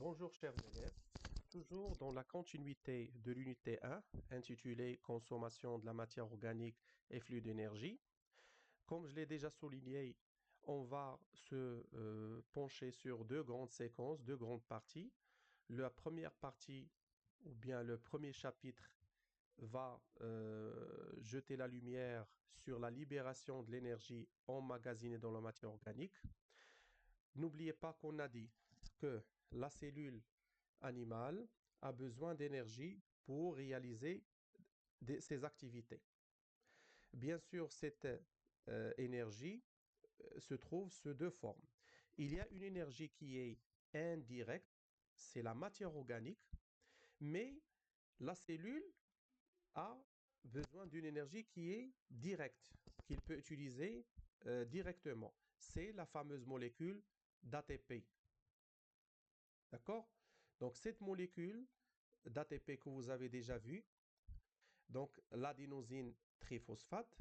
Bonjour chers élèves, toujours dans la continuité de l'unité 1 intitulée Consommation de la matière organique et flux d'énergie. Comme je l'ai déjà souligné, on va se pencher sur deux grandes séquences, deux grandes parties. La première partie, ou bien le premier chapitre, va jeter la lumière sur la libération de l'énergie emmagasinée dans la matière organique. N'oubliez pas qu'on a dit que la cellule animale a besoin d'énergie pour réaliser ses activités. Bien sûr, cette énergie se trouve sous deux formes. Il y a une énergie qui est indirecte, c'est la matière organique, mais la cellule a besoin d'une énergie qui est directe, qu'il peut utiliser directement. C'est la fameuse molécule d'ATP. D'accord? Donc cette molécule d'ATP que vous avez déjà vue, donc l'adénosine triphosphate,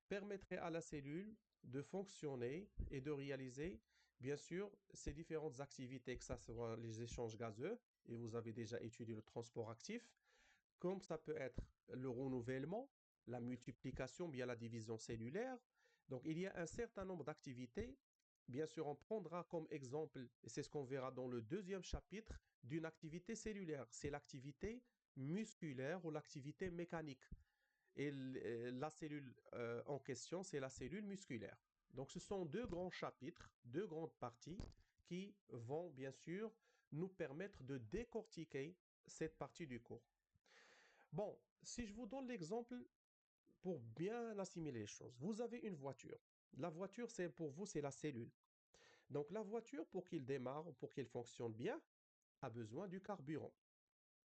permettrait à la cellule de fonctionner et de réaliser, bien sûr, ces différentes activités, que ce soit les échanges gazeux, et vous avez déjà étudié le transport actif, comme ça peut être le renouvellement, la multiplication, bien la division cellulaire. Donc il y a un certain nombre d'activités. Bien sûr, on prendra comme exemple, et c'est ce qu'on verra dans le deuxième chapitre, d'une activité cellulaire. C'est l'activité musculaire ou l'activité mécanique. Et la cellule en question, c'est la cellule musculaire. Donc ce sont deux grands chapitres, deux grandes parties qui vont bien sûr nous permettre de décortiquer cette partie du cours. Bon, si je vous donne l'exemple pour bien assimiler les choses, vous avez une voiture. La voiture, c'est pour vous, c'est la cellule. Donc la voiture, pour qu'il démarre, pour qu'il fonctionne bien, a besoin du carburant.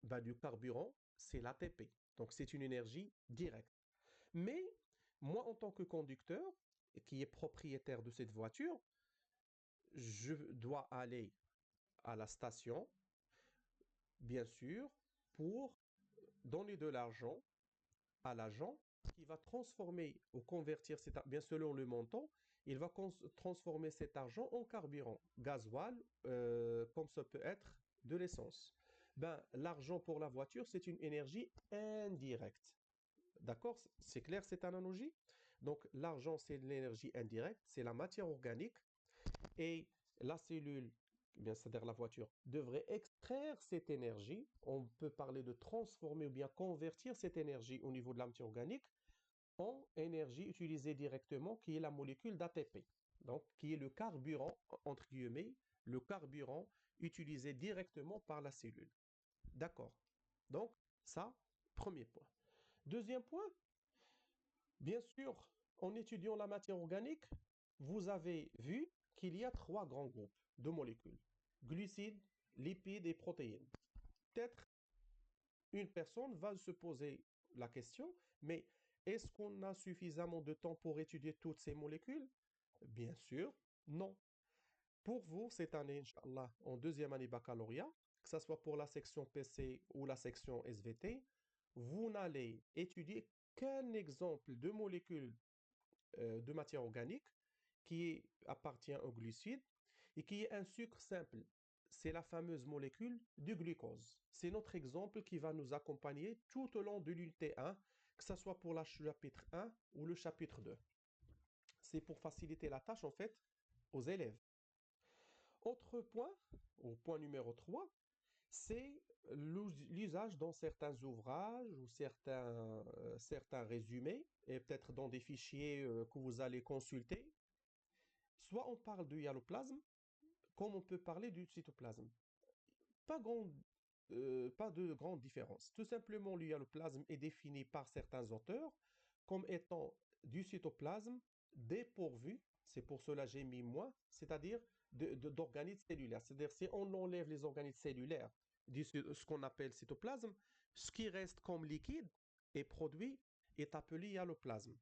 Ben, du carburant, c'est l'ATP. Donc c'est une énergie directe. Mais moi, en tant que conducteur, qui est propriétaire de cette voiture, je dois aller à la station, bien sûr, pour donner de l'argent à l'agent qui va transformer ou convertir, bien selon le montant, il va transformer cet argent en carburant, gasoil, comme ça peut être de l'essence. Ben, l'argent pour la voiture, c'est une énergie indirecte. D'accord? C'est clair cette analogie? Donc, l'argent, c'est l'énergie indirecte, c'est la matière organique. Et la cellule, eh bien, c'est-à-dire la voiture, devrait extraire cette énergie. On peut parler de transformer ou bien convertir cette énergie au niveau de la matière organique en énergie utilisée directement, qui est la molécule d'ATP. Donc, qui est le carburant, entre guillemets, le carburant utilisé directement par la cellule. D'accord. Donc, ça, premier point. Deuxième point, bien sûr, en étudiant la matière organique, vous avez vu qu'il y a trois grands groupes de molécules, glucides, lipides et protéines. Peut-être une personne va se poser la question, mais est-ce qu'on a suffisamment de temps pour étudier toutes ces molécules? Bien sûr, non. Pour vous, cette année, Inch'Allah, en deuxième année baccalauréat, que ce soit pour la section PC ou la section SVT, vous n'allez étudier qu'un exemple de molécules de matière organique qui appartient aux glucides et qui est un sucre simple. C'est la fameuse molécule du glucose. C'est notre exemple qui va nous accompagner tout au long de l'unité 1, que ce soit pour le chapitre 1 ou le chapitre 2. C'est pour faciliter la tâche en fait aux élèves. Autre point, au point numéro 3, c'est l'usage dans certains ouvrages ou certains résumés, et peut-être dans des fichiers que vous allez consulter. Soit on parle du hyaloplasme, comme on peut parler du cytoplasme. Pas, pas de grande différence. Tout simplement, le hyaloplasme est défini par certains auteurs comme étant du cytoplasme dépourvu, c'est pour cela que j'ai mis moins, c'est-à-dire d'organites cellulaires. C'est-à-dire si on enlève les organites cellulaires de ce qu'on appelle cytoplasme, ce qui reste comme liquide et produit est appelé hyaloplasme.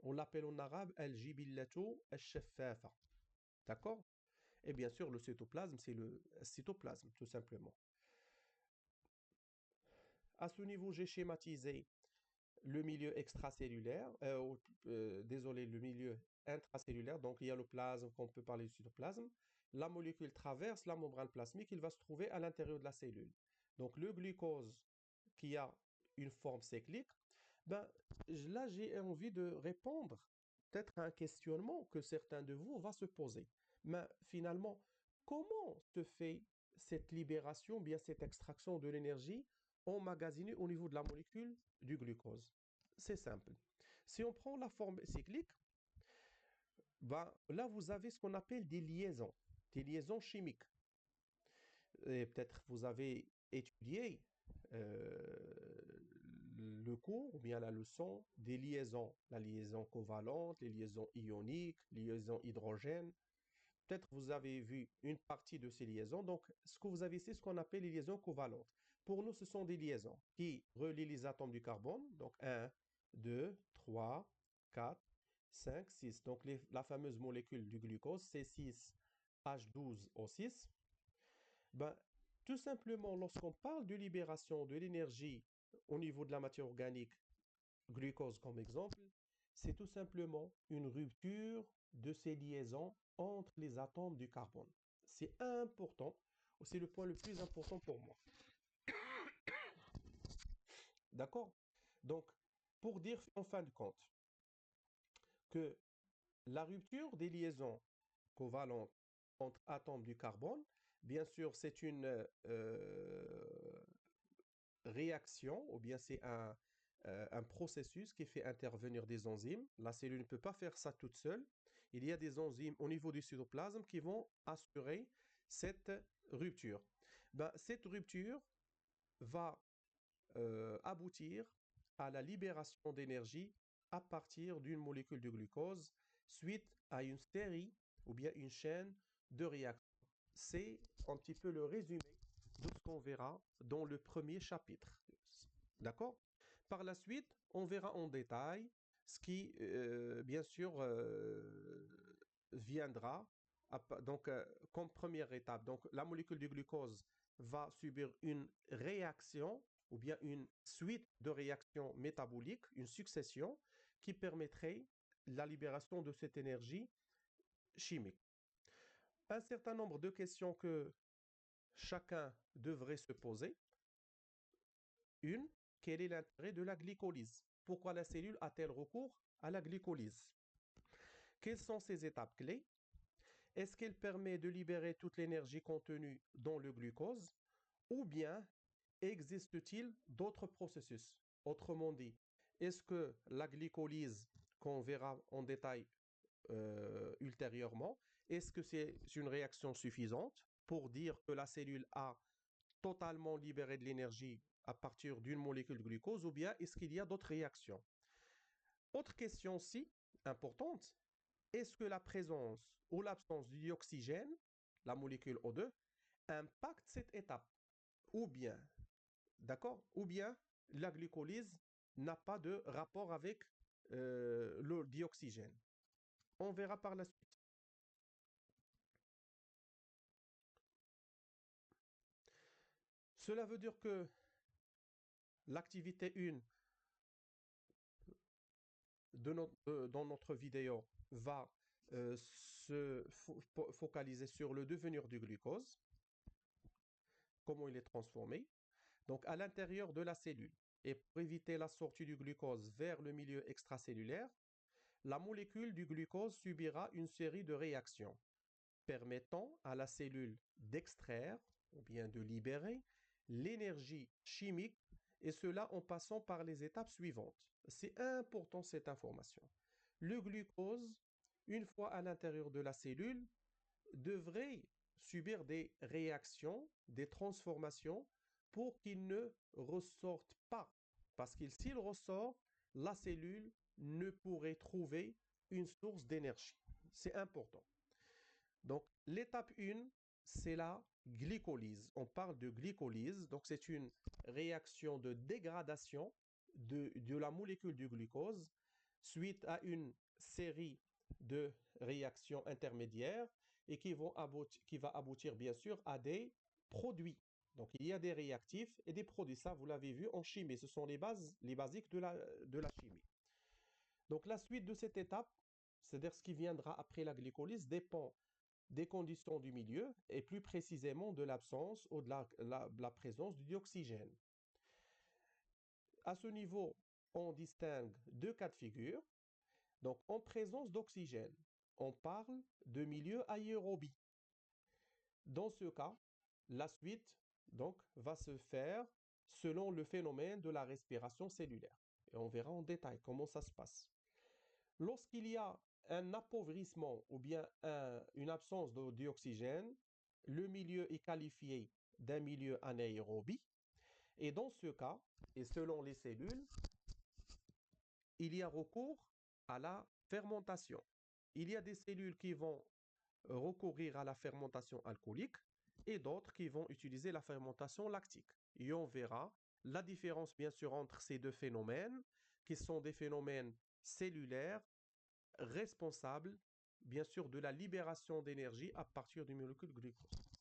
On l'appelle en arabe al-jibillatu al-shaffafa. D'accord? Et bien sûr, le cytoplasme, c'est le cytoplasme, tout simplement. À ce niveau, j'ai schématisé le milieu extracellulaire, désolé, le milieu intracellulaire, donc il y a le plasme, qu'on peut parler du cytoplasme. La molécule traverse la membrane plasmique, il va se trouver à l'intérieur de la cellule. Donc le glucose qui a une forme cyclique, ben, là j'ai envie de répondre peut-être à un questionnement que certains de vous vont se poser. Mais finalement, comment se fait cette libération, bien cette extraction de l'énergie emmagasinée au niveau de la molécule du glucose? C'est simple. Si on prend la forme cyclique, ben, là vous avez ce qu'on appelle des liaisons chimiques. Et peut-être vous avez étudié le cours ou bien la leçon des liaisons, la liaison covalente, les liaisons ioniques, liaisons hydrogène. Peut-être vous avez vu une partie de ces liaisons. Donc, ce que vous avez ici, c'est ce qu'on appelle les liaisons covalentes. Pour nous, ce sont des liaisons qui relient les atomes du carbone. Donc, 1, 2, 3, 4, 5, 6. Donc, la fameuse molécule du glucose, c'est 6H12O6. Ben, tout simplement, lorsqu'on parle de libération de l'énergie au niveau de la matière organique, glucose comme exemple, c'est tout simplement une rupture de ces liaisons entre les atomes du carbone. C'est important, c'est le point le plus important pour moi. D'accord? Donc, pour dire en fin de compte que la rupture des liaisons covalentes entre atomes du carbone, bien sûr, c'est une réaction, ou bien c'est un processus qui fait intervenir des enzymes. La cellule ne peut pas faire ça toute seule. Il y a des enzymes au niveau du cytoplasme qui vont assurer cette rupture. Ben, cette rupture va aboutir à la libération d'énergie à partir d'une molécule de glucose suite à une série ou bien une chaîne de réactions. C'est un petit peu le résumé de ce qu'on verra dans le premier chapitre. D'accord? Par la suite, on verra en détail ce qui, bien sûr, viendra. Donc, comme première étape, donc, la molécule du glucose va subir une réaction ou bien une suite de réactions métaboliques, une succession qui permettrait la libération de cette énergie chimique. Un certain nombre de questions que chacun devrait se poser. Une, quel est l'intérêt de la glycolyse? Pourquoi la cellule a-t-elle recours à la glycolyse? Quelles sont ses étapes clés? Est-ce qu'elle permet de libérer toute l'énergie contenue dans le glucose? Ou bien existe-t-il d'autres processus? Autrement dit, est-ce que la glycolyse, qu'on verra en détail ultérieurement, est-ce que c'est une réaction suffisante pour dire que la cellule a totalement libéré de l'énergie à partir d'une molécule de glucose, ou bien est-ce qu'il y a d'autres réactions? Autre question aussi importante, est-ce que la présence ou l'absence du dioxygène, la molécule O2, impacte cette étape? Ou bien, d'accord? Ou bien la glycolyse n'a pas de rapport avec le dioxygène. On verra par la suite. Cela veut dire que l'activité 1 dans notre vidéo va se focaliser sur le devenir du glucose, comment il est transformé, donc à l'intérieur de la cellule. Et pour éviter la sortie du glucose vers le milieu extracellulaire, la molécule du glucose subira une série de réactions permettant à la cellule d'extraire ou bien de libérer l'énergie chimique, et cela en passant par les étapes suivantes. C'est important cette information. Le glucose, une fois à l'intérieur de la cellule, devrait subir des réactions, des transformations pour qu'il ne ressorte pas. Parce que s'il ressort, la cellule ne pourrait trouver une source d'énergie. C'est important. Donc, l'étape 1, c'est la glycolyse. On parle de glycolyse, donc c'est une réaction de dégradation de la molécule du glucose suite à une série de réactions intermédiaires et qui va aboutir bien sûr à des produits. Donc il y a des réactifs et des produits. Ça, vous l'avez vu en chimie. Ce sont les bases, les basiques de la chimie. Donc la suite de cette étape, c'est-à-dire ce qui viendra après la glycolyse, dépend des conditions du milieu et plus précisément de l'absence ou de la présence du dioxygène. À ce niveau, on distingue deux cas de figure. Donc en présence d'oxygène, on parle de milieu aérobie. Dans ce cas, la suite donc va se faire selon le phénomène de la respiration cellulaire. Et on verra en détail comment ça se passe. Lorsqu'il y a un appauvrissement ou bien une absence d'oxygène, le milieu est qualifié d'un milieu anaérobie. Et dans ce cas, et selon les cellules, il y a recours à la fermentation. Il y a des cellules qui vont recourir à la fermentation alcoolique et d'autres qui vont utiliser la fermentation lactique. Et on verra la différence bien sûr entre ces deux phénomènes, qui sont des phénomènes cellulaires responsables bien sûr de la libération d'énergie à partir du molécule glucose.